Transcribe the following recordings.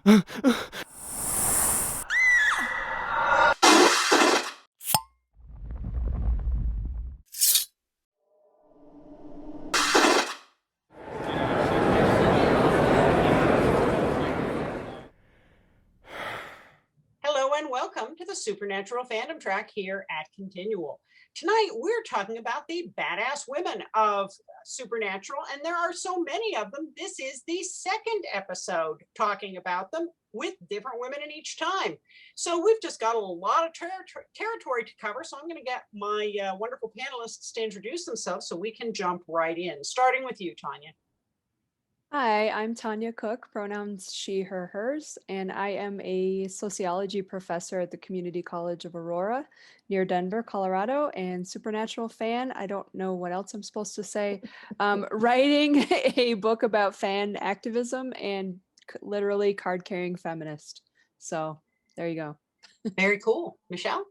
Hello and welcome to the Supernatural Fandom Track here at Continual. Tonight we're talking about the badass women of Supernatural, and there are so many of them. This is the second episode talking about them with different women in each time. So we've just got a lot of territory to cover, so I'm going to get my wonderful panelists to introduce themselves so we can jump right in, starting with you, Tanya. Hi, I'm Tanya Cook, pronouns she, her, hers, and I am a sociology professor at the Community College of Aurora near Denver, Colorado, and Supernatural fan. I don't know what else I'm supposed to say. Writing a book about fan activism and literally card-carrying feminist. So there you go. Very cool. Michelle?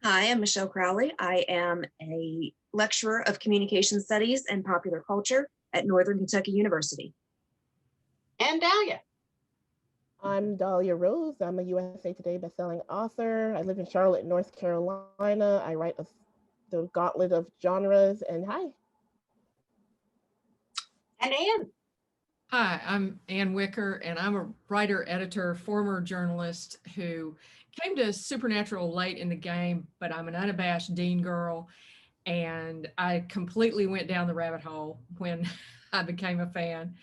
Hi, I'm Michelle Crowley. I am a lecturer of communication studies and popular culture at Northern Kentucky University. And Dahlia. I'm Dahlia Rose. I'm a USA Today bestselling author. I live in Charlotte, North Carolina. I write the gauntlet of genres, and hi. And Anne. Hi, I'm Ann Wicker, and I'm a writer, editor, former journalist who came to Supernatural late in the game, but I'm an unabashed Dean girl, and I completely went down the rabbit hole when I became a fan.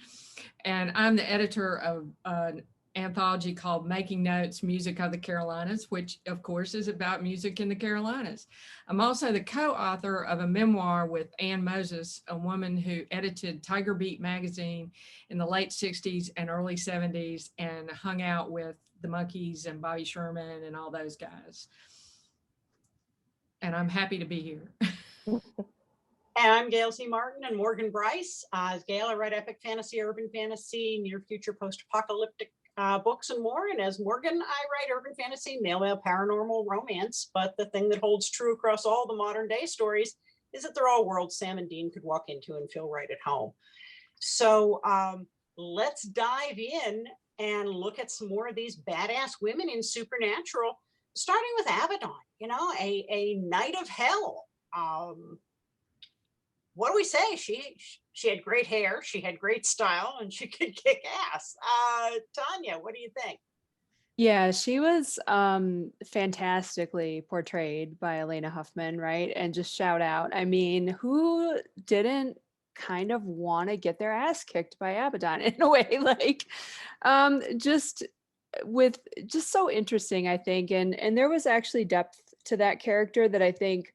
And I'm the editor of an anthology called Making Notes, Music of the Carolinas, which of course is about music in the Carolinas. I'm also the co-author of a memoir with Ann Moses, a woman who edited Tiger Beat magazine in the late 60s and early 70s and hung out with the Monkees and Bobby Sherman and all those guys. And I'm happy to be here. And I'm Gail Z. Martin and Morgan Bryce. As Gail, I write epic fantasy, urban fantasy, near future post-apocalyptic books and more. And as Morgan, I write urban fantasy, male paranormal romance. But the thing that holds true across all the modern day stories is that they're all worlds Sam and Dean could walk into and feel right at home. So let's dive in and look at some more of these badass women in Supernatural, starting with Abaddon, a knight of hell. What do we say? She had great hair, she had great style, and she could kick ass. Tanya, what do you think? Yeah, she was fantastically portrayed by Elena Huffman, right? And just shout out. I mean, who didn't kind of want to get their ass kicked by Abaddon in a way? Like, just so interesting, I think. And there was actually depth to that character that I think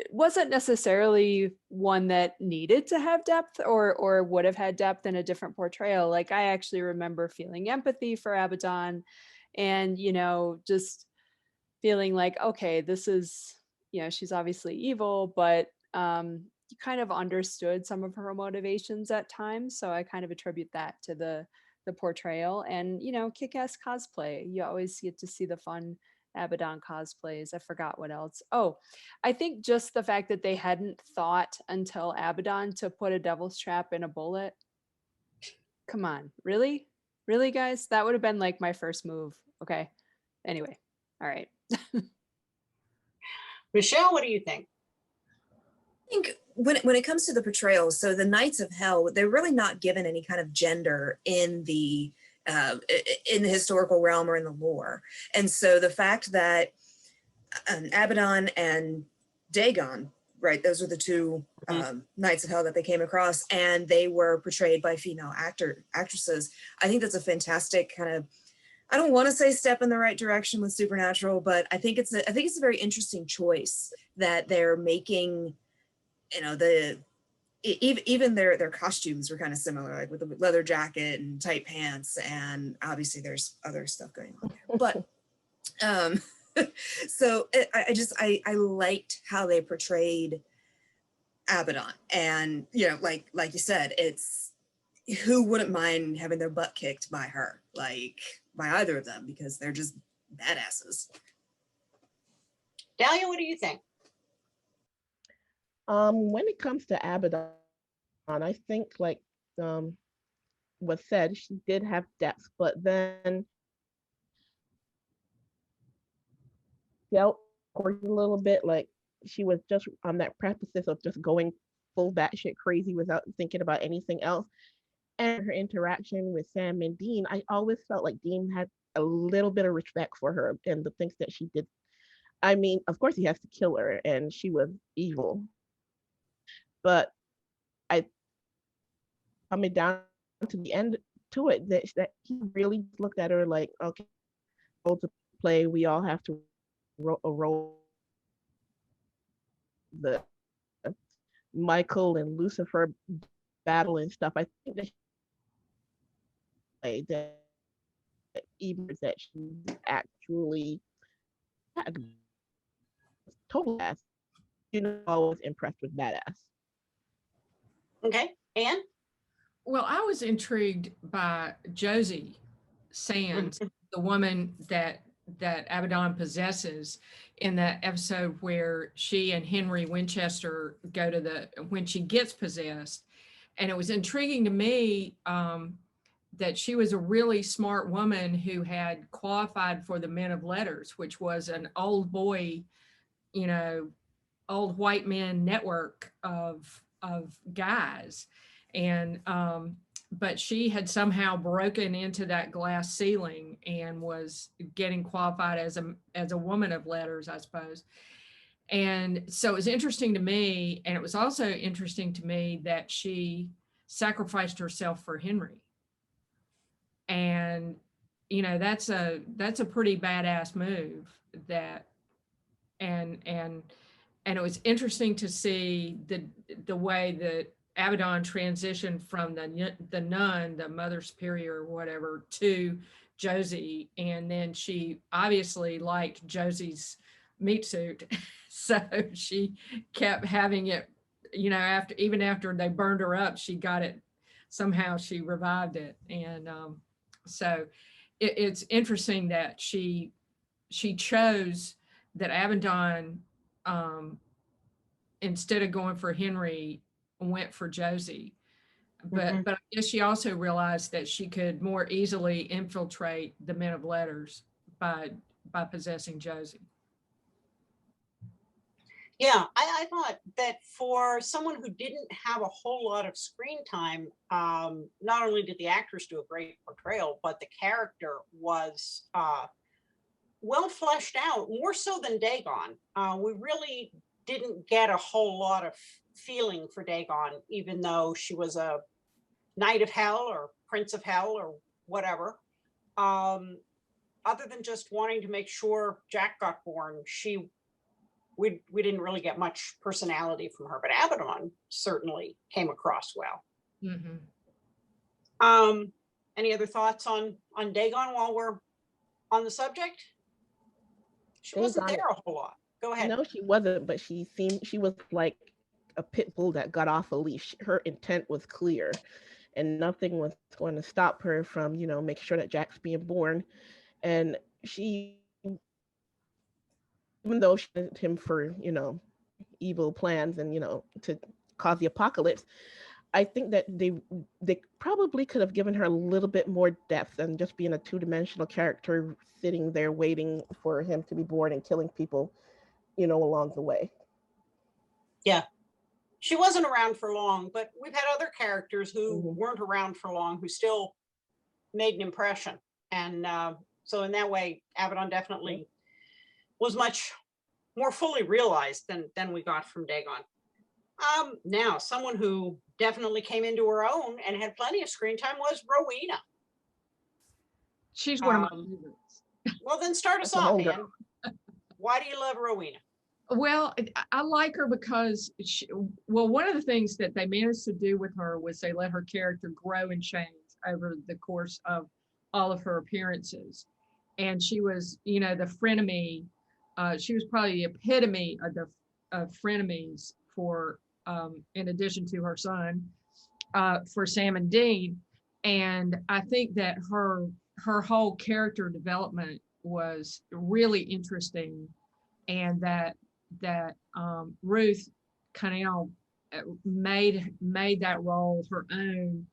wasn't necessarily one that needed to have depth or would have had depth in a different portrayal. Like, I actually remember feeling empathy for Abaddon and, just feeling like, okay, this is, she's obviously evil, but you kind of understood some of her motivations at times. So I kind of attribute that to the portrayal and, kick-ass cosplay. You always get to see the fun Abaddon cosplays. I forgot what else. Oh, I think just the fact that they hadn't thought until Abaddon to put a devil's trap in a bullet. Come on, really? Really, guys? That would have been like my first move. Okay. Anyway, all right. Michelle, what do you think? I think when it comes to the portrayal, so the Knights of Hell, they're really not given any kind of gender in the historical realm or in the lore. And so the fact that Abaddon and Dagon, right, those are the two Knights of Hell that they came across, and they were portrayed by female actresses. I think that's a fantastic kind of, I don't want to say step in the right direction with Supernatural, but I think it's a very interesting choice that they're making. Even their costumes were kind of similar, like with the leather jacket and tight pants, and obviously there's other stuff going on there. But so I liked how they portrayed Abaddon, and like you said, it's who wouldn't mind having their butt kicked by her, like by either of them, because they're just badasses. Dahlia, what do you think? When it comes to Abaddon, I think like was said, she did have depth, but then felt quirky a little bit, like she was just on that precipice of just going full batshit crazy without thinking about anything else. And her interaction with Sam and Dean, I always felt like Dean had a little bit of respect for her and the things that she did. I mean, of course he has to kill her and she was evil. But I coming down to the end to it that he really looked at her like, okay, role to play, we all have to role the Michael and Lucifer battle and stuff. I think that even that she actually had total ass. You know, I was impressed with badass. Okay, Anne? Well, I was intrigued by Josie Sands, the woman that Abaddon possesses, in that episode where she and Henry Winchester go to when she gets possessed. And it was intriguing to me that she was a really smart woman who had qualified for the Men of Letters, which was an old boy, old white men network of guys. And but she had somehow broken into that glass ceiling and was getting qualified as a woman of letters, I suppose. And so it was interesting to me, and it was also interesting to me that she sacrificed herself for Henry. And that's a pretty badass move. And it was interesting to see the way that Abaddon transitioned from the nun, the Mother Superior or whatever, to Josie, and then she obviously liked Josie's meat suit, so she kept having it. After they burned her up, she got it somehow. She revived it, and so it's interesting that she chose that Abaddon, instead of going for Henry, went for Josie. But I guess she also realized that she could more easily infiltrate the Men of Letters by possessing Josie. Yeah, I thought that for someone who didn't have a whole lot of screen time, not only did the actress do a great portrayal, but the character was well fleshed out, more so than Dagon. We really didn't get a whole lot of feeling for Dagon, even though she was a Knight of Hell or Prince of Hell or whatever. Other than just wanting to make sure Jack got born, we didn't really get much personality from her, but Abaddon certainly came across well. Mm-hmm. Any other thoughts on Dagon while we're on the subject? She wasn't there a whole lot. Go ahead. No, she wasn't, but she was like a pit bull that got off a leash. Her intent was clear, and nothing was going to stop her from, making sure that Jack's being born. And she, even though she sent him for, evil plans and, to cause the apocalypse, I think that they probably could have given her a little bit more depth than just being a two-dimensional character sitting there waiting for him to be born and killing people, along the way. Yeah. She wasn't around for long, but we've had other characters who weren't around for long who still made an impression. And so in that way, Abaddon definitely was much more fully realized than we got from Dagon. Now, someone who definitely came into her own and had plenty of screen time was Rowena. She's one of my favorites. Well, then start us off, Anne. Why do you love Rowena? Well, I like her because one of the things that they managed to do with her was they let her character grow and change over the course of all of her appearances. And she was, the frenemy. She was probably the epitome of frenemies for, in addition to her son, for Sam and Dean. And I think that her whole character development was really interesting, and that Ruth Connell made that role her own,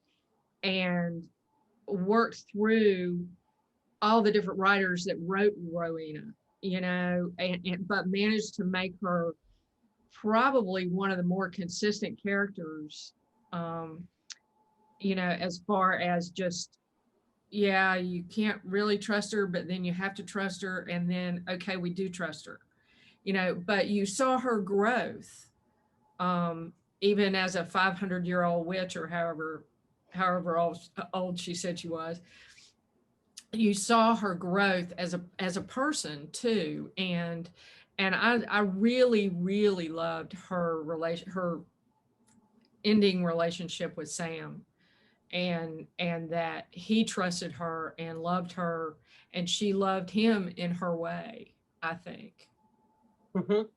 and worked through all the different writers that wrote Rowena, you know, but managed to make her probably one of the more consistent characters, you know, as far as just, yeah, you can't really trust her, but then you have to trust her, and then, okay, we do trust her, you know, but you saw her growth, even as a 500-year-old witch, or however old she said she was. You saw her growth as a person too, and I really loved her ending relationship with Sam, and that he trusted her and loved her, and she loved him in her way, I think. Mhm.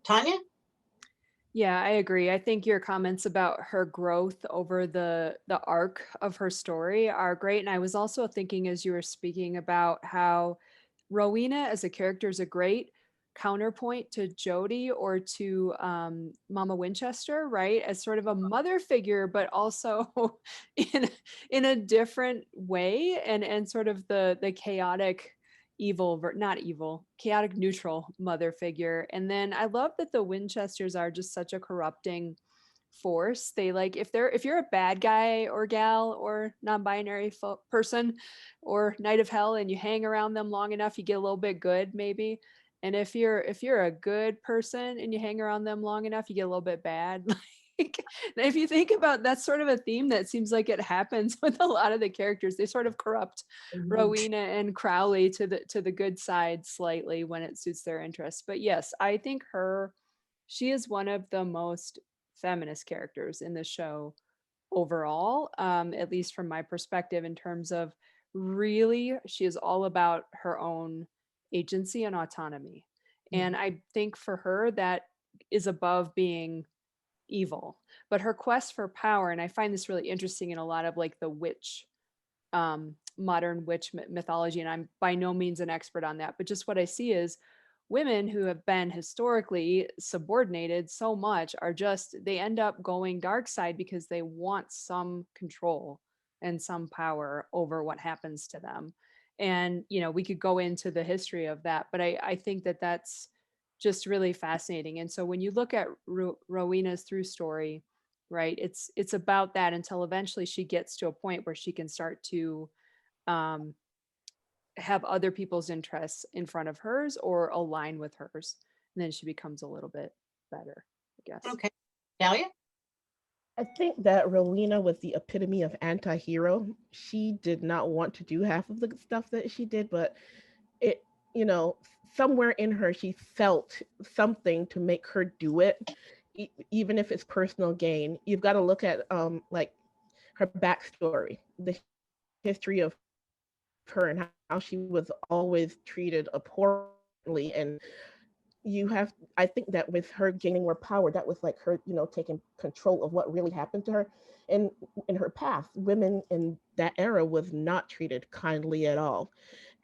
Tanya? Yeah, I agree. I think your comments about her growth over the arc of her story are great. And I was also thinking as you were speaking about how Rowena as a character is a great counterpoint to Jodie or to Mama Winchester, right? As sort of a mother figure, but also in in a different way, and sort of the chaotic not evil, chaotic neutral mother figure. And then I love that the Winchesters are just such a corrupting force. They like, if you're a bad guy or gal or non-binary person or Knight of Hell, and you hang around them long enough, you get a little bit good maybe. And if you're a good person and you hang around them long enough, you get a little bit bad. Like, if you think about, that's sort of a theme that seems like it happens with a lot of the characters. They sort of corrupt Rowena and Crowley to the good side slightly when it suits their interests. But yes, I think she is one of the most feminist characters in the show overall, at least from my perspective, in terms of really, she is all about her own agency and autonomy. And I think for her, that is above being evil. But her quest for power, and I find this really interesting in a lot of like the witch, modern witch mythology, and I'm by no means an expert on that, but just what I see is women who have been historically subordinated so much are just, they end up going dark side because they want some control and some power over what happens to them. And you know, we could go into the history of that, but I think that that's just really fascinating. And so when you look at Rowena's through story, right, it's about that until eventually she gets to a point where she can start to um, have other people's interests in front of hers or align with hers. And then she becomes a little bit better, I guess. Okay. Dahlia? I think that Rowena was the epitome of anti-hero. She did not want to do half of the stuff that she did, but it, you know, somewhere in her, she felt something to make her do it, even if it's personal gain. You've got to look at like her backstory, the history of her and how she was always treated poorly. And you have, I think that with her gaining more power, that was like her, taking control of what really happened to her. And in her past, women in that era was not treated kindly at all.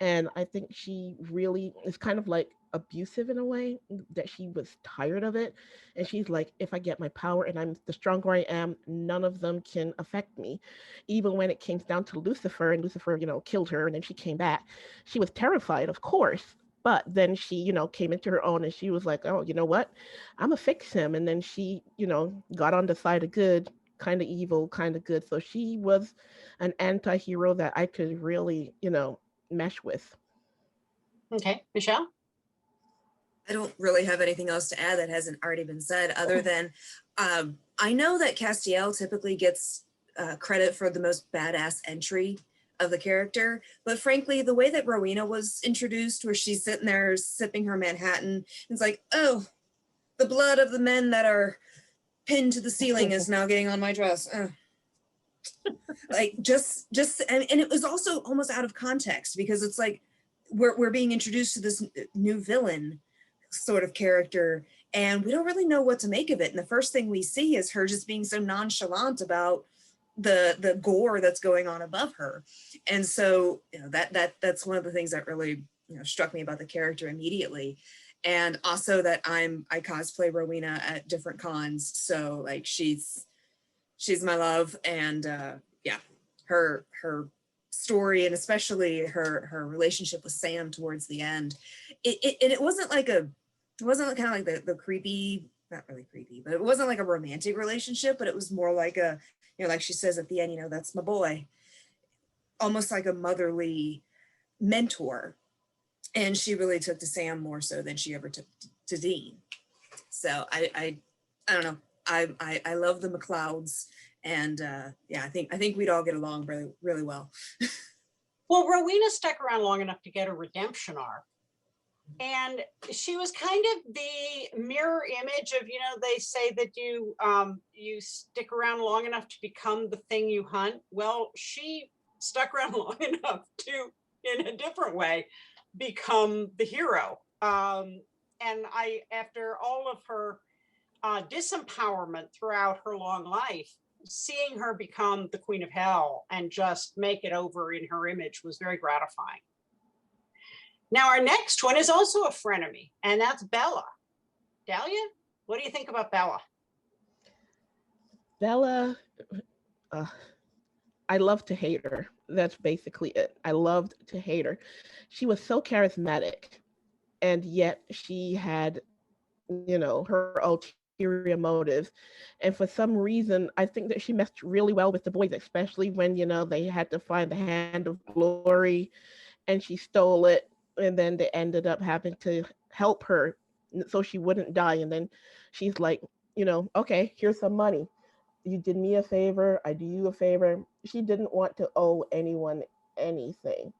And I think she really is kind of like abusive in a way, that she was tired of it. And she's like, if I get my power and I'm the stronger I am, none of them can affect me. Even when it came down to Lucifer, and Lucifer, killed her, and then she came back, she was terrified, of course. But then she, came into her own, and she was like, oh, you know what? I'm gonna fix him. And then she, got on the side of good, kind of evil, kind of good. So she was an anti-hero that I could really, mesh with. Okay. Michelle? I don't really have anything else to add that hasn't already been said, other than I know that Castiel typically gets credit for the most badass entry of the character, but frankly, the way that Rowena was introduced, where she's sitting there sipping her Manhattan, it's like, oh, the blood of the men that are pinned to the ceiling is now getting on my dress. Like just and it was also almost out of context, because it's like we're being introduced to this new villain sort of character, and we don't really know what to make of it. And the first thing we see is her just being so nonchalant about the gore that's going on above her. And so that's one of the things that really struck me about the character immediately. And also that I cosplay Rowena at different cons, so like she's my love. And yeah, her story, and especially her relationship with Sam towards the end, it wasn't like it wasn't kind of like the creepy, not really creepy, but it wasn't like a romantic relationship, but it was more like a, you know, like she says at the end, you know, that's my boy, almost like a motherly mentor. And she really took to Sam more so than she ever took to Dean. So I don't know. I love the McLeods, and yeah, I think we'd all get along really, really well. Well, Rowena stuck around long enough to get a redemption arc. And she was kind of the mirror image of, you know, they say that you stick around long enough to become the thing you hunt. Well, she stuck around long enough to, in a different way, become the hero. And after all of her disempowerment throughout her long life, seeing her become the Queen of Hell and just make it over in her image was very gratifying. Now, our next one is also a frenemy, and that's Bella. Dahlia, what do you think about Bella? Bella, I love to hate her. That's basically it. I loved to hate her. She was so charismatic, and yet she had, you know, her ulterior motives. And for some reason, I think that she messed really well with the boys, especially when, you know, they had to find the hand of glory and she stole it. And then they ended up having to help her so she wouldn't die. And then she's like, you know, okay, here's some money. You did me a favor, I do you a favor. She didn't want to owe anyone anything.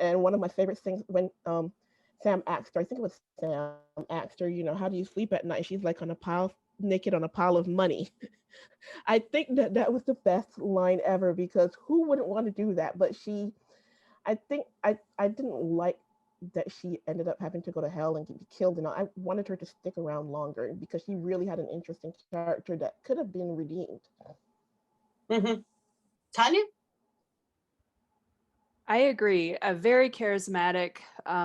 And one of my favorite things when Sam asked her, I think it was Sam asked her, you know, how do you sleep at night? She's like, on a pile, naked on a pile of money. I think that was the best line ever, because who wouldn't want to do that? But I think I didn't like that she ended up having to go to hell and be killed. And I wanted her to stick around longer because she really had an interesting character that could have been redeemed. Mm-hmm. Tanya? I agree. A very charismatic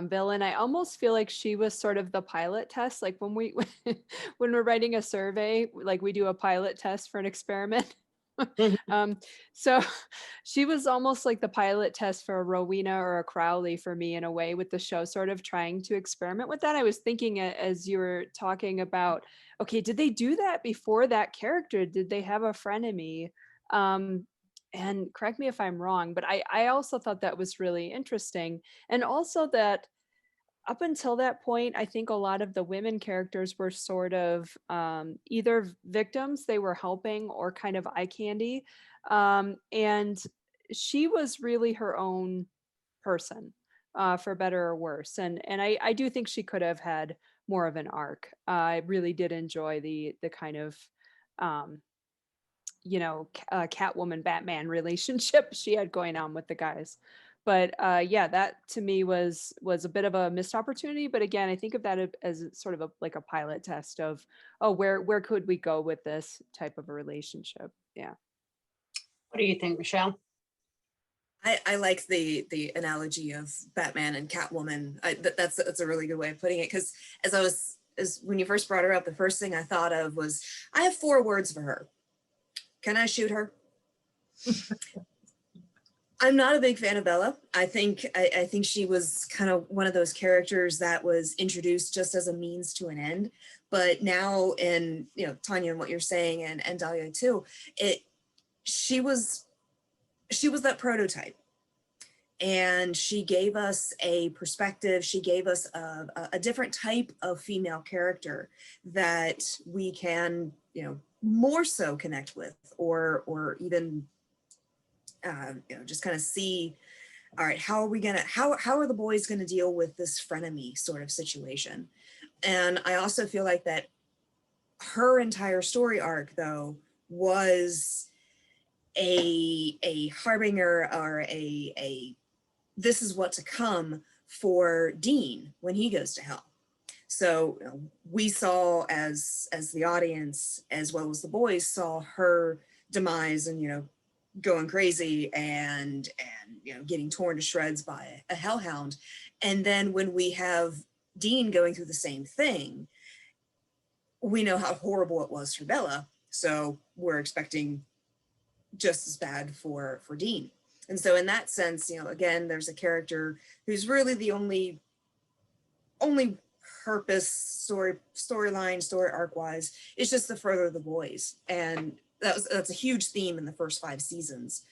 villain. I almost feel like she was sort of the pilot test. Like when when we're writing a survey, like we do a pilot test for an experiment. So she was almost like the pilot test for a Rowena or a Crowley for me, in a way, with the show sort of trying to experiment with that. I was thinking as you were talking about, okay, did they do that before that character? Did they have a frenemy? And correct me if I'm wrong, but I also thought that was really interesting. And also that up until that point, I think a lot of the women characters were sort of either victims they were helping or kind of eye candy. And she was really her own person, for better or worse. And I do think she could have had more of an arc. I really did enjoy the kind of Catwoman Batman relationship she had going on with the guys. But yeah, that to me was a bit of a missed opportunity. But again, I think of that as sort of like a pilot test of, oh, where could we go with this type of a relationship? Yeah. What do you think, Michelle? I like the analogy of Batman and Catwoman. That's a really good way of putting it, because as when you first brought her up, the first thing I thought of was, I have 4 words for her. Can I shoot her? I'm not a big fan of Bella. I think she was kind of one of those characters that was introduced just as a means to an end. But now, in, you know, Tanya, and what you're saying, and Dahlia too, she was that prototype. And she gave us a perspective. She gave us a different type of female character that we can, you know, more so connect with, or even just kind of see, all right, how are the boys gonna deal with this frenemy sort of situation? And I also feel like that her entire story arc, though, was a harbinger, or a this is what to come for Dean when he goes to hell. So, you know, we saw as the audience, as well as the boys, saw her demise, and, you know, going crazy and you know, getting torn to shreds by a hellhound. And then when we have Dean going through the same thing, we know how horrible it was for Bella, so we're expecting just as bad for Dean. And so in that sense, again, there's a character who's really the only purpose, storyline, story arc wise, is just to further the boys. And that's a huge theme in the first 5 seasons.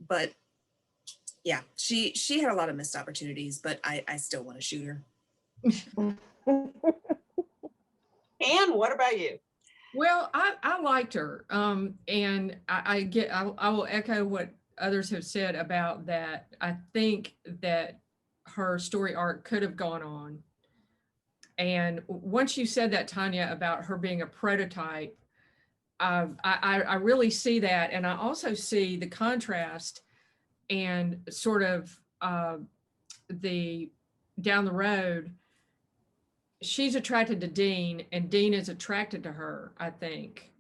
But yeah, she had a lot of missed opportunities, but I still want to shoot her. Anne, what about you? Well, I liked her. And I will echo what others have said about that. I think that her story arc could have gone on. And once you said that, Tanya, about her being a prototype, I really see that. And I also see the contrast and sort of the down the road, she's attracted to Dean and Dean is attracted to her, I think.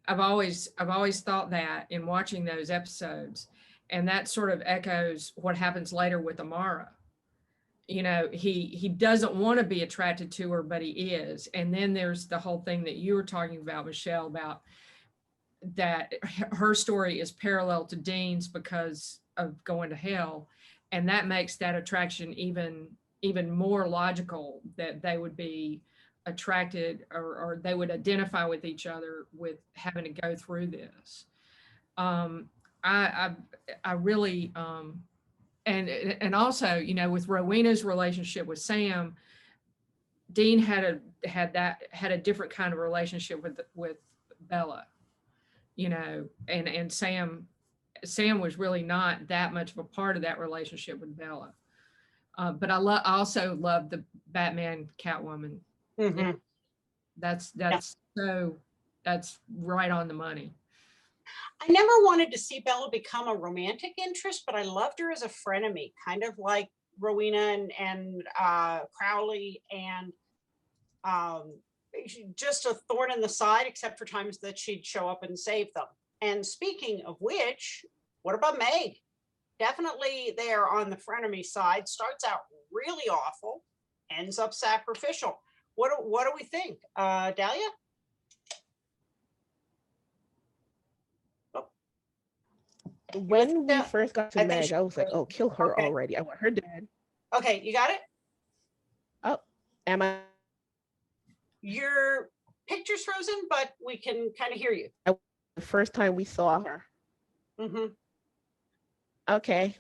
I've always thought that in watching those episodes. And that sort of echoes what happens later with Amara. He doesn't want to be attracted to her, but he is. And then there's the whole thing that you were talking about, Michelle, about that her story is parallel to Dean's because of going to hell. And that makes that attraction even more logical, that they would be attracted or they would identify with each other with having to go through this. I really, and also, with Rowena's relationship with Sam, Dean had a different kind of relationship with Bella, and Sam was really not that much of a part of that relationship with Bella. But I also love the Batman Catwoman. Mm-hmm. That's right on the money. I never wanted to see Bella become a romantic interest, but I loved her as a frenemy, kind of like Rowena and Crowley, and just a thorn in the side, except for times that she'd show up and save them. And speaking of which, what about Meg? Definitely there on the frenemy side, starts out really awful, ends up sacrificial. What do we think? Dahlia? When we first got to I think Meg, I was like, oh, kill her Okay. already. I want her dead. Okay, you got it? Oh, am I? Your picture's frozen, but we can kind of hear you. The first time we saw her. Mm-hmm. Okay.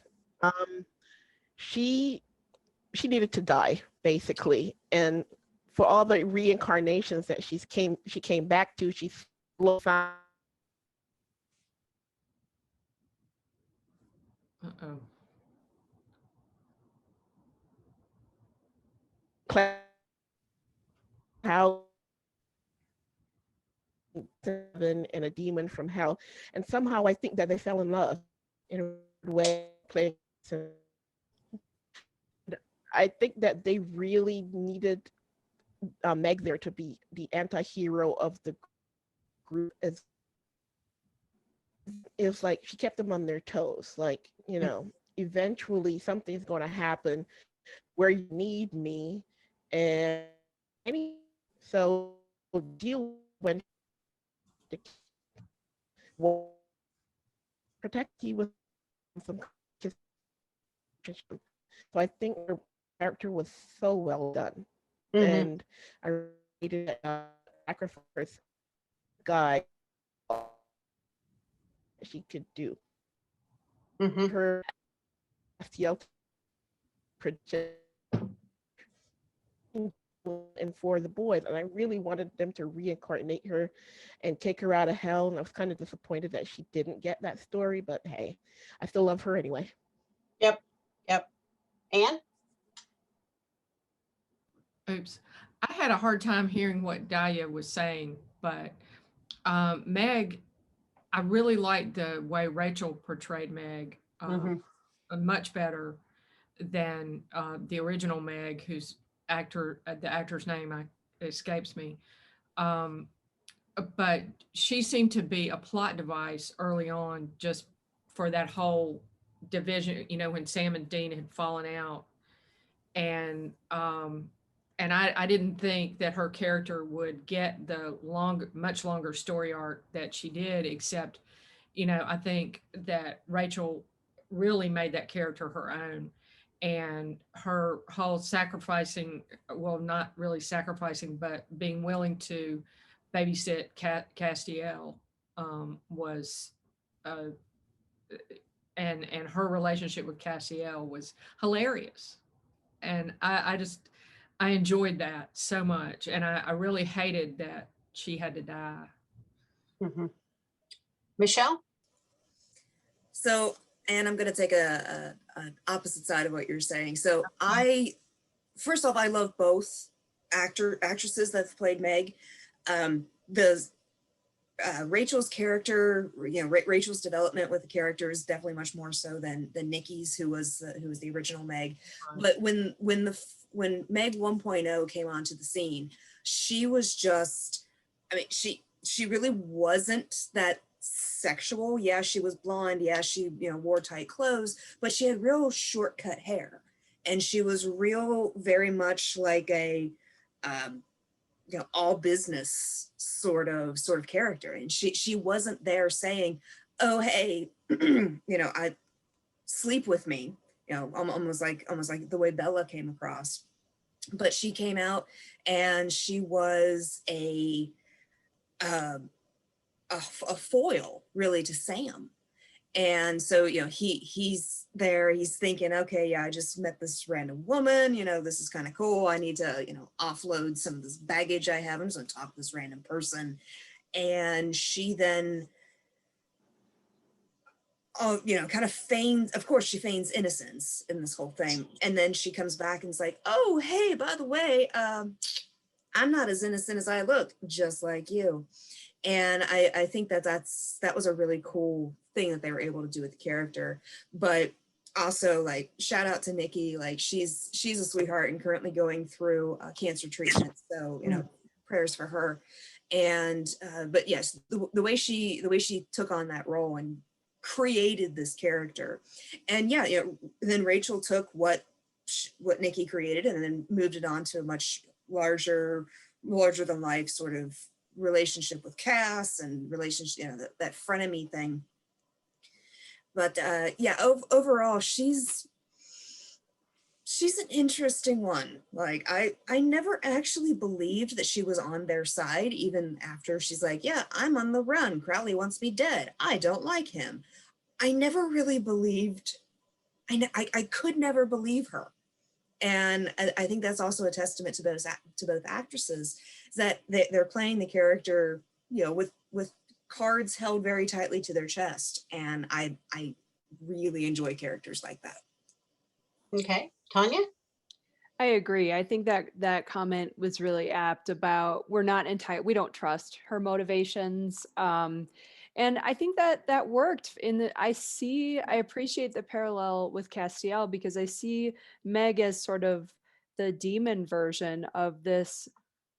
She needed to die, basically. And for all the reincarnations that she came back to, she found Uh-oh. how and a demon from hell, and somehow I think that they fell in love in a way. I think that they really needed Meg there to be the anti-hero of the group. It was like she kept them on their toes, like, eventually something's going to happen where you need me, and so deal when protect you with some. So I think her character was so well done, and I rated sacrifice guy she could do. Her FTL project and for the boys, and I really wanted them to reincarnate her and take her out of hell, and I was kind of disappointed that she didn't get that story, but hey, I still love her anyway. Yep. Anne? Oops. I had a hard time hearing what Dahlia was saying, but Meg, I really liked the way Rachel portrayed Meg, much better than the original Meg, whose the actor's name escapes me. But she seemed to be a plot device early on, just for that whole division, when Sam and Dean had fallen out. And I didn't think that her character would get the much longer story arc that she did, except, I think that Rachel really made that character her own. And her whole sacrificing, well, not really sacrificing, but being willing to babysit Castiel was, uh, and her relationship with Castiel was hilarious. And I enjoyed that so much. And I really hated that she had to die. Mhm. Michelle? So, and I'm going to take an opposite side of what you're saying. So first off, I love both actresses that have played Meg. The Rachel's character, Rachel's development with the character is definitely much more so than Nikki's, who was the original Meg. But when Meg 1.0 came onto the scene, she was just, I mean, she really wasn't that sexual. Yeah, she was blonde. Yeah, she wore tight clothes, but she had real shortcut hair, and she was real, very much like a all business sort of character. And she wasn't there saying, oh hey, I sleep with me, almost like the way Bella came across. But she came out and she was a foil really to Sam. And so, he's there, he's thinking, okay, yeah, I just met this random woman, this is kind of cool. I need to, offload some of this baggage I have. I'm just gonna talk to this random person. And she then, kind of feigns, of course, she feigns innocence in this whole thing. And then she comes back and is like, oh, hey, by the way, I'm not as innocent as I look, just like you. And I think that was a really cool thing that they were able to do with the character. But also, like, shout out to Nikki, like she's a sweetheart and currently going through cancer treatment. So prayers for her. And but yes, the way she took on that role and created this character. And then Rachel took what Nikki created and then moved it on to a much larger than life sort of relationship with Cass and relationship, that frenemy thing. But overall, she's an interesting one. Like I never actually believed that she was on their side, even after she's like, yeah, I'm on the run. Crowley wants me dead. I don't like him. I never really believed. I could never believe her. And I think that's also a testament to both actresses, is that they're playing the character, with cards held very tightly to their chest. And I really enjoy characters like that. Okay, Tanya? I agree. I think that comment was really apt about we don't trust her motivations. And I think that worked I appreciate the parallel with Castiel, because I see Meg as sort of the demon version of this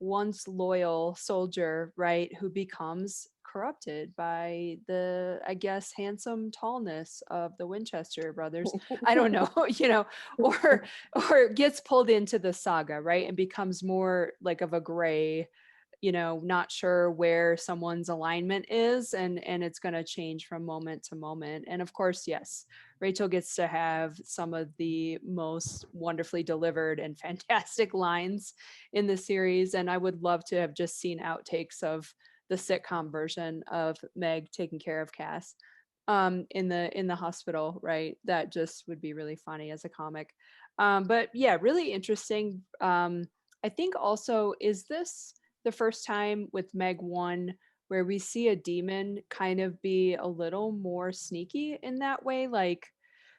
once loyal soldier, right, who becomes corrupted by the, I guess, handsome tallness of the Winchester brothers. I don't know, or gets pulled into the saga, right, and becomes more like of a gray, not sure where someone's alignment is, and it's going to change from moment to moment. And of course, yes, Rachel gets to have some of the most wonderfully delivered and fantastic lines in the series. And I would love to have just seen outtakes of the sitcom version of Meg taking care of Cass in the hospital, right? That just would be really funny as a comic. But yeah, really interesting. I think also, is this the first time with Meg 1 where we see a demon kind of be a little more sneaky in that way, like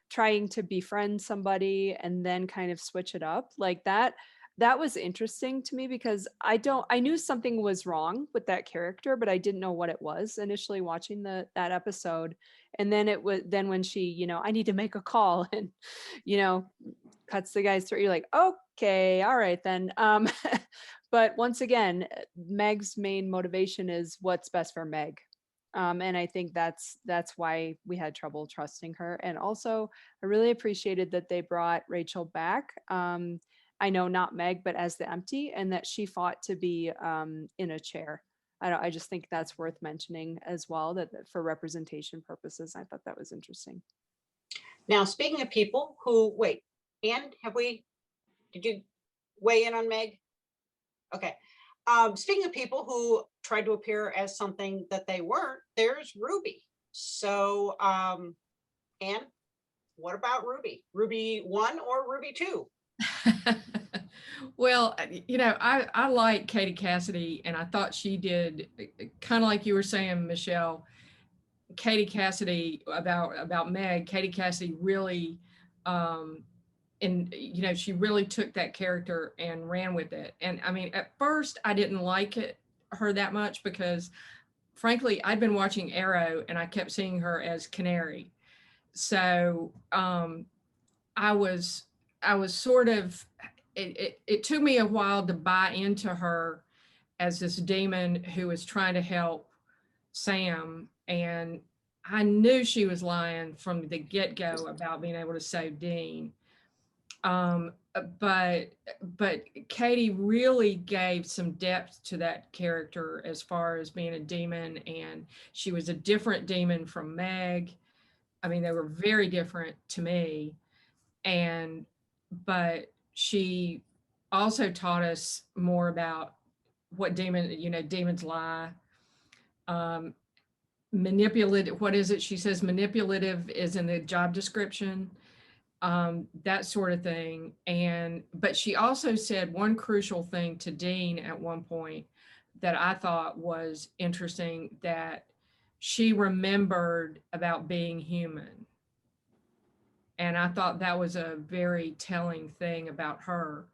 trying to befriend somebody and then kind of switch it up like that? That was interesting to me, because I knew something was wrong with that character, but I didn't know what it was initially watching that episode. And then when she, I need to make a call, and, cuts the guy's throat, you're like, okay, all right then. But once again, Meg's main motivation is what's best for Meg. And I think that's why we had trouble trusting her. And also, I really appreciated that they brought Rachel back. I know not Meg, but as the empty, and that she fought to be in a chair. I just think that's worth mentioning as well, that for representation purposes, I thought that was interesting. Now, speaking of people who, wait, Anne, did you weigh in on Meg? Okay. Speaking of people who tried to appear as something that they weren't, there's Ruby. So, Anne, what about Ruby? Ruby 1 or Ruby 2? Well, I like Katie Cassidy, and I thought she did kind of like you were saying, Michelle. Katie Cassidy about Meg. Katie Cassidy really, she really took that character and ran with it. And I mean, at first, I didn't like her that much because, frankly, I'd been watching Arrow, and I kept seeing her as Canary. So I was sort of. It took me a while to buy into her as this demon who was trying to help Sam, and I knew she was lying from the get-go about being able to save Dean. But Katie really gave some depth to that character as far as being a demon, and she was a different demon from Meg. I mean, they were very different to me, but she also taught us more about what demons lie. Manipulative, what is it? She says manipulative is in the job description, that sort of thing. But she also said one crucial thing to Dean at one point that I thought was interesting, that she remembered about being human. And I thought that was a very telling thing about her.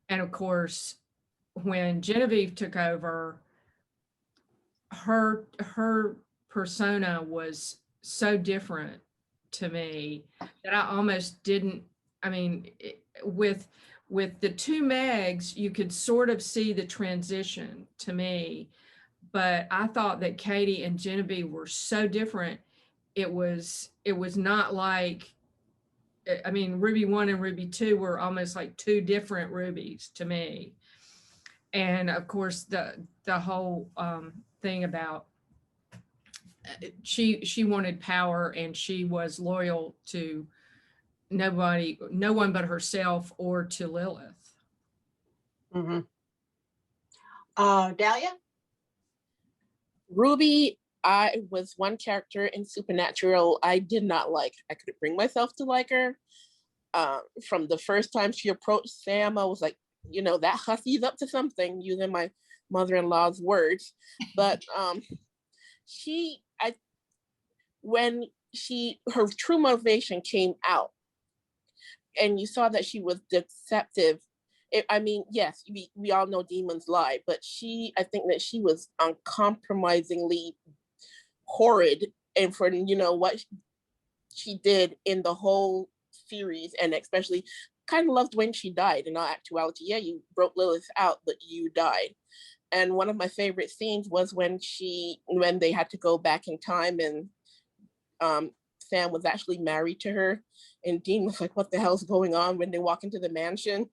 And of course, when Genevieve took over, her persona was so different to me that I almost didn't, I mean, with the two Megs, you could sort of see the transition to me, but I thought that Katie and Genevieve were so different. It was not like, I mean, Ruby 1 and Ruby 2 were almost like two different Rubies to me. And of course, the whole thing about she wanted power, and she was loyal to no one but herself or to Lilith. Mm-hmm. Dahlia? Ruby, I was one character in Supernatural I did not like. I couldn't bring myself to like her. From the first time she approached Sam, I was like, that hussy's up to something, using my mother-in-law's words. But when her true motivation came out, and you saw that she was deceptive. Yes, we all know demons lie, but I think that she was uncompromisingly horrid, and for what she did in the whole series, and especially kind of loved when she died. In all actuality, yeah, you broke Lilith out, but you died. And one of my favorite scenes was when they had to go back in time, and Sam was actually married to her, and Dean was like, what the hell's going on, when they walk into the mansion.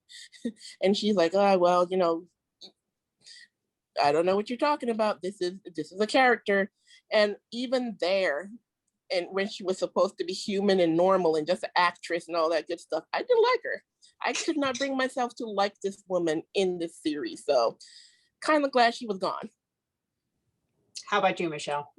And she's like, oh, well, I don't know what you're talking about. This is a character. And even there, and when she was supposed to be human and normal and just an actress and all that good stuff, I didn't like her. I could not bring myself to like this woman in this series. So kind of glad she was gone. How about you, Michelle?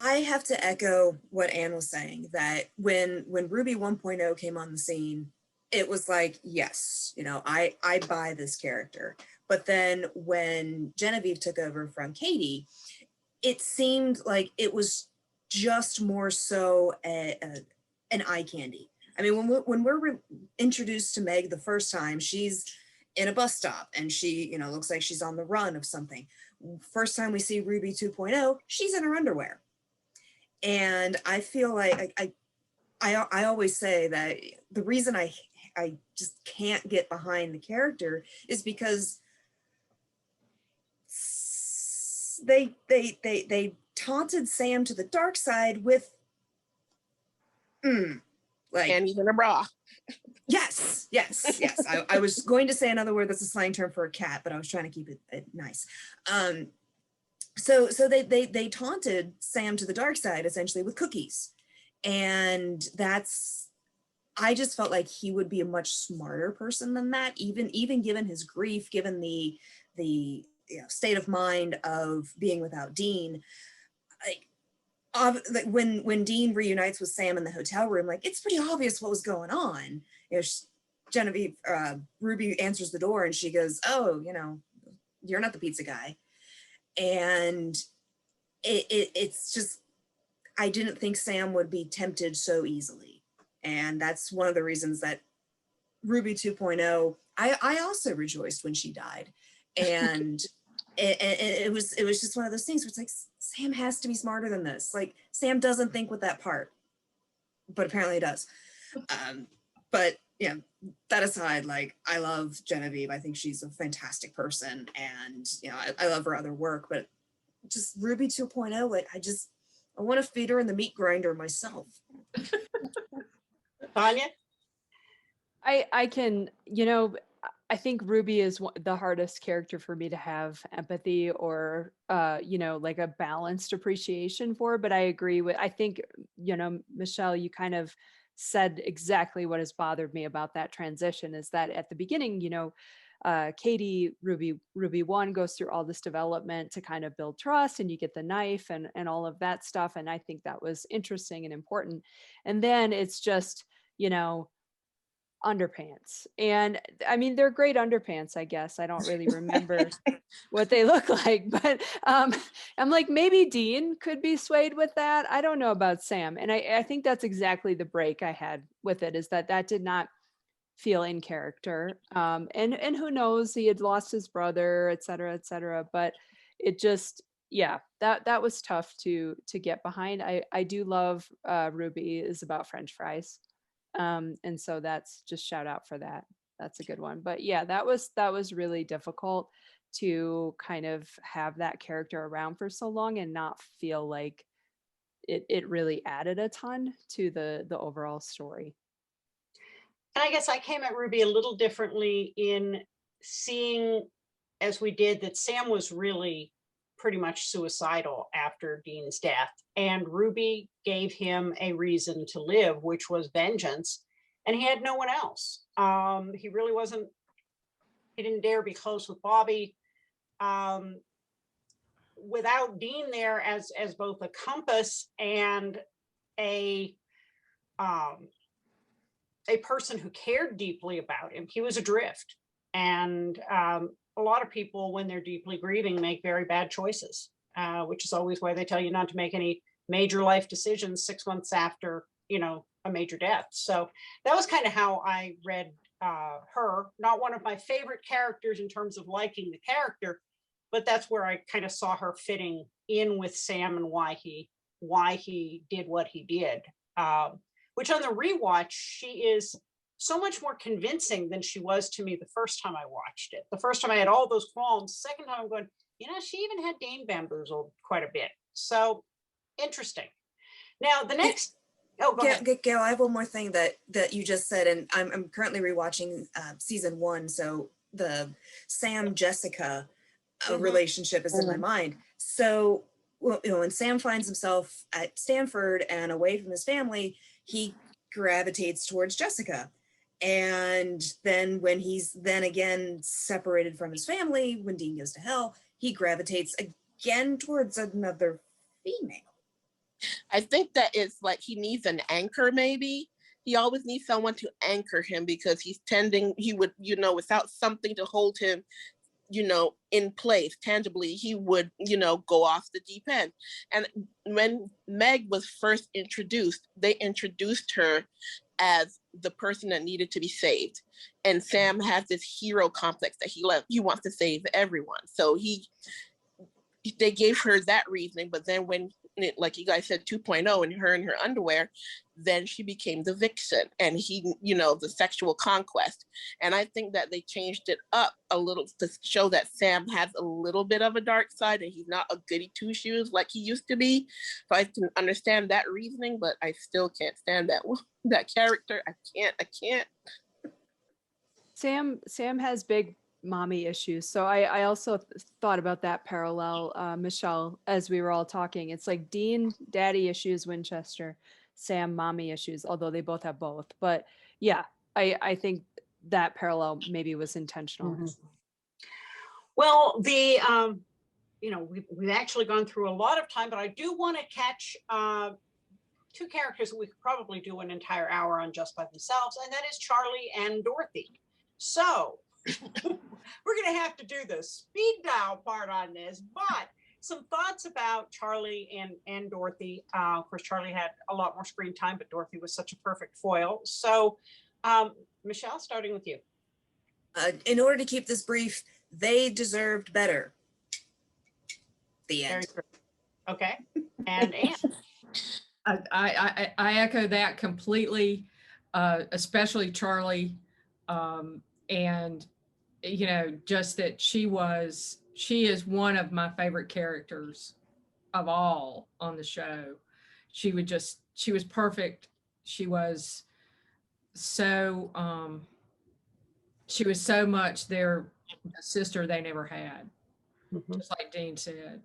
I have to echo what Anne was saying, that when Ruby 1.0 came on the scene, it was like, yes, I buy this character. But then when Genevieve took over from Katie, it seemed like it was just more so an eye candy. I mean, when we're introduced to Meg the first time, she's in a bus stop, and she, looks like she's on the run of something. First time we see Ruby 2.0, she's in her underwear. And I feel like I always say that the reason I just can't get behind the character is because they taunted Sam to the dark side with like panties in a bra. Yes. I was going to say another word that's a slang term for a cat, but I was trying to keep it nice. So they taunted Sam to the dark side essentially with cookies. And I just felt like he would be a much smarter person than that, even given his grief, given the state of mind of being without Dean. Like when Dean reunites with Sam in the hotel room, like it's pretty obvious what was going on. Genevieve, Ruby answers the door and she goes, "Oh, you're not the pizza guy." And it's just, I didn't think Sam would be tempted so easily. And that's one of the reasons that Ruby 2.0, I also rejoiced when she died. And it was just one of those things where it's like, Sam has to be smarter than this. Like, Sam doesn't think with that part, but apparently he does. But yeah, that aside, like, I love Genevieve. I think she's a fantastic person, and I love her other work, but just Ruby 2.0, like, I want to feed her in the meat grinder myself. Tanya? I can, I think Ruby is the hardest character for me to have empathy or, like a balanced appreciation for. But I agree I think, Michelle, you kind of said exactly what has bothered me about that transition is that at the beginning, Katie, Ruby 1 goes through all this development to kind of build trust, and you get the knife and all of that stuff. And I think that was interesting and important. And then it's just, underpants. And I mean, they're great underpants, I guess. I don't really remember what they look like, but I'm like, maybe Dean could be swayed with that. I don't know about Sam. And I think that's exactly the break I had with it, is that did not feel in character. And who knows, he had lost his brother, et cetera, but it just, yeah, that was tough to get behind. I do love Ruby is about French fries. And so that's just shout out for that. That's a good one. But yeah, that was really difficult to kind of have that character around for so long and not feel like it really added a ton to the overall story. And I guess I came at Ruby a little differently in seeing, as we did, that Sam was really pretty much suicidal after Dean's death. And Ruby gave him a reason to live, which was vengeance. And he had no one else. He really wasn't, he didn't dare be close with Bobby. Without Dean there as both a compass and a person who cared deeply about him, he was adrift. And a lot of people, when they're deeply grieving, make very bad choices, which is always why they tell you not to make any major life decisions 6 months after, a major death. So that was kind of how I read her. Not one of my favorite characters in terms of liking the character, but that's where I kind of saw her fitting in with Sam and why he did what he did. Which on the rewatch, she is so much more convincing than she was to me the first time I watched it. The first time I had all those qualms. Second time I'm going, she even had Dean bamboozled quite a bit. So interesting. Now the next, go ahead. Gail, I have one more thing that you just said, and I'm currently rewatching season 1. So the Sam Jessica relationship is in my mind. So when Sam finds himself at Stanford and away from his family, he gravitates towards Jessica. And then when he's then again separated from his family, when Dean goes to hell, he gravitates again towards another female. I think that it's like he needs an anchor, maybe. He always needs someone to anchor him because he would, without something to hold him, in place tangibly, he would, go off the deep end. And when Meg was first introduced, they introduced her as the person that needed to be saved. And Sam has this hero complex that he wants to save everyone. So they gave her that reasoning, but then when, like you guys said, 2.0 and her in her underwear, then she became the vixen and he, the sexual conquest. And I think that they changed it up a little to show that Sam has a little bit of a dark side and he's not a goody two shoes like he used to be. So I can understand that reasoning, but I still can't stand that character. I can't. Sam has big mommy issues. So I also thought about that parallel, Michelle, as we were all talking. It's like Dean, daddy issues, Winchester. Sam mommy issues, although they both have both. But yeah, I think that parallel maybe was intentional. Well, we've actually gone through a lot of time, but I do want to catch two characters that we could probably do an entire hour on just by themselves, and that is Charlie and Dorothy. So we're going to have to do the speed dial part on this, but some thoughts about Charlie and Dorothy. Of course, Charlie had a lot more screen time, but Dorothy was such a perfect foil. So Michelle, starting with you. In order to keep this brief, they deserved better. The end. Very true. Okay. And Anne. I echo that completely, especially Charlie. And, just that she is one of my favorite characters of all on the show. She was perfect. She was so much their sister they never had, just like Dean said.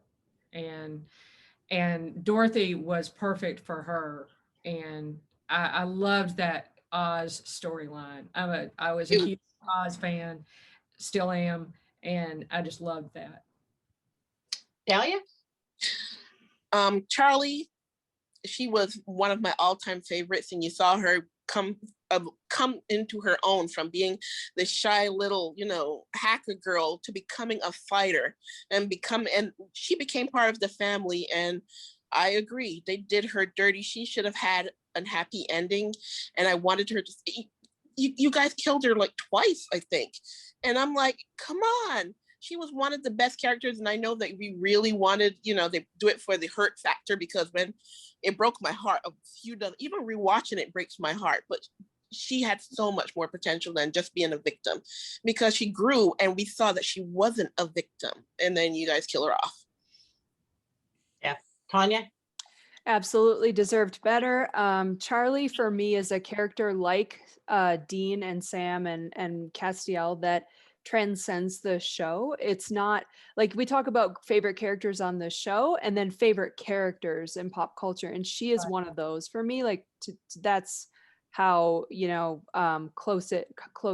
And Dorothy was perfect for her. And I loved that Oz storyline. I was a huge Oz fan, still am, and I just loved that. Dahlia? Charlie, she was one of my all-time favorites, and you saw her come into her own from being the shy little, hacker girl to becoming a fighter and she became part of the family. And I agree, they did her dirty. She should have had a happy ending, and I wanted her to. You guys killed her like twice, I think, and I'm like, come on. She was one of the best characters, and I know that we really wanted, they do it for the hurt factor, because when it broke my heart, even rewatching it breaks my heart, but she had so much more potential than just being a victim, because she grew and we saw that she wasn't a victim, and then you guys kill her off. Yeah. Tanya? Absolutely deserved better. Charlie for me is a character like Dean and Sam and Castiel that transcends the show. It's not like we talk about favorite characters on the show and then favorite characters in pop culture, and she is one of those for me. Like that's how close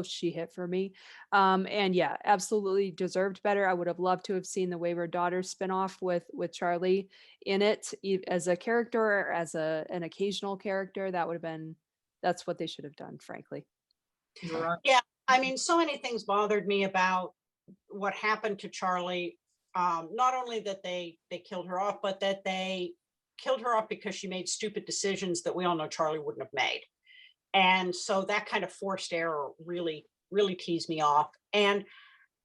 she hit for me. And yeah, absolutely deserved better. I would have loved to have seen the Wayward Daughters spinoff with Charlie in it as a character or as an occasional character. That's what they should have done, frankly. Right. Yeah, I mean, so many things bothered me about what happened to Charlie. Not only that they killed her off, but that they killed her off because she made stupid decisions that we all know Charlie wouldn't have made. And so that kind of forced error really, really teased me off. And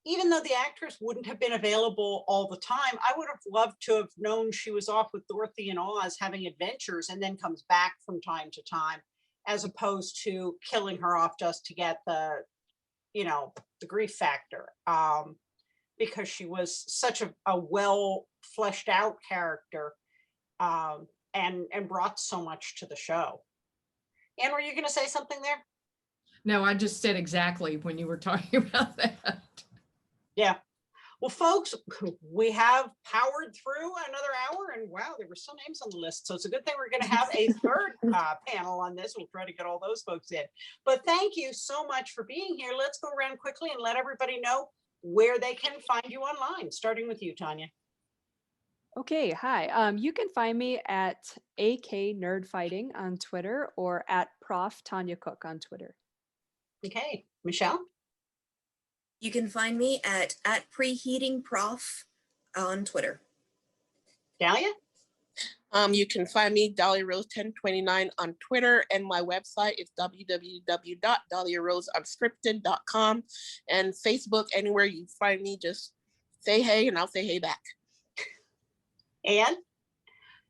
even though the actress wouldn't have been available all the time, I would have loved to have known she was off with Dorothy and Oz having adventures and then comes back from time to time, as opposed to killing her off just to get the grief factor, because she was such a well fleshed out character, and brought so much to the show. Anne, were you going to say something there? No, I just said exactly when you were talking about that. Yeah. Well, folks, we have powered through another hour, and wow, there were some names on the list. So it's a good thing we're going to have a third panel on this. We'll try to get all those folks in. But thank you so much for being here. Let's go around quickly and let everybody know where they can find you online, starting with you, Tanya. Okay, hi. You can find me at AK Nerd Fighting on Twitter or at Prof Tanya Cook on Twitter. Okay, Michelle? You can find me at Preheating Prof on Twitter. Dahlia? You can find me, Dahlia Rose 1029 on Twitter, and my website is www.dahliaroseUnscripted.com, and Facebook, anywhere you find me, just say hey and I'll say hey back. Anne?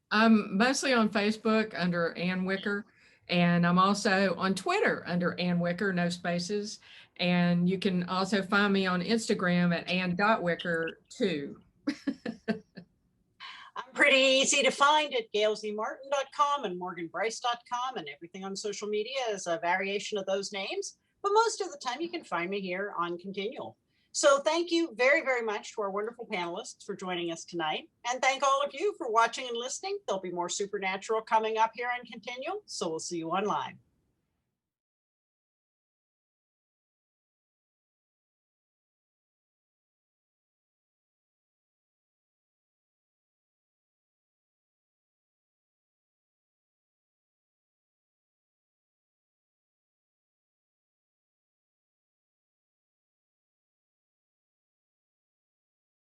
I'm mostly on Facebook under Ann Wicker, and I'm also on Twitter under Ann Wicker, no spaces. And you can also find me on Instagram at Ann.Wicker too. I'm pretty easy to find at gailzmartin.com and morganbryce.com, and everything on social media is a variation of those names. But most of the time you can find me here on Continual. So thank you very, very much to our wonderful panelists for joining us tonight. And thank all of you for watching and listening. There'll be more Supernatural coming up here on Continual, so we'll see you online.